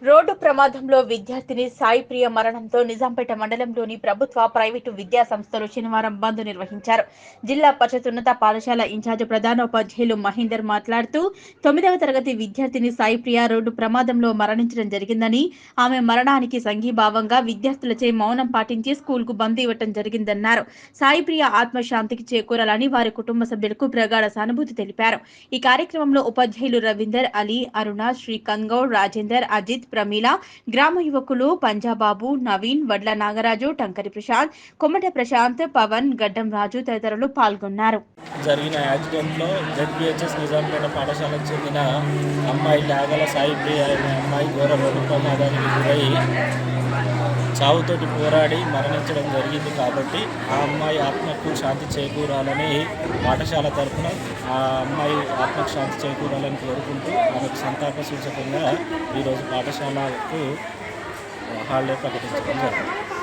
Road ప్రమాదంలో విద్యార్థిని సాయిప్రియ మరణంతో నిజాంపేట మండలంలోని ప్రభుత్వ, ప్రైవేటు విద్యా సంస్థలు శనివారం బంద్ నిర్వహించారు. జిల్లా పరిషత్ ఉన్నత పాఠశాల ఇన్ఛార్జ్ ప్రధానోపాధ్యాయులు మహేందర్ మాట్లాడుతూ 9వ తరగతి విద్యార్థిని సాయిప్రియ రోడ్డు ప్రమాదంలో మరణించడం జరిగిందని, ఆమె మరణానికి సంఘీభావంగా విద్యార్థులచే మౌనం పాటించి స్కూల్కు బంద్ ఇవ్వటం జరిగిందన్నారు. సాయిప్రియ ఆత్మశాంతికి చేకూరాలని వారి కుటుంబ సభ్యులకు ప్రగాఢ సానుభూతి తెలిపారు. ఈ కార్యక్రమంలో ఉపాధ్యాయులు రవీందర్, అలీ, అరుణ, శ్రీకాంత్ గౌడ్, రాజేందర్, అజిత్, ప్రమీల, గ్రామ యువకులు పంజాబాబు, నవీన్, వడ్ల నాగరాజు, టంకరి ప్రశాంత్, కొమ్మట ప్రశాంత్, పవన్, గడ్డం రాజు తదితరులు పాల్గొన్నారు. జరిగిన యాక్సిడెంట్లో జెడ్పీహెచ్ఎస్ నిజాంపేట పాఠశాలకు చెందిన అమ్మాయి లాగల సాయిప్రియ అనే అమ్మాయి ఘోర రోడ్డు ప్రమాదానికి గురై చావుతోటి పోరాడి మరణించడం జరిగింది. కాబట్టి ఆ అమ్మాయి ఆత్మకు శాంతి చేకూరాలని పాఠశాల తరఫున ఆ అమ్మాయి ఆత్మకు శాంతి చేకూరాలని కోరుకుంటూ ఆమెకు సంతాప సూచకంగా ఈరోజు పాఠశాలకు హాలిడే ప్రకటించడం జరిగింది.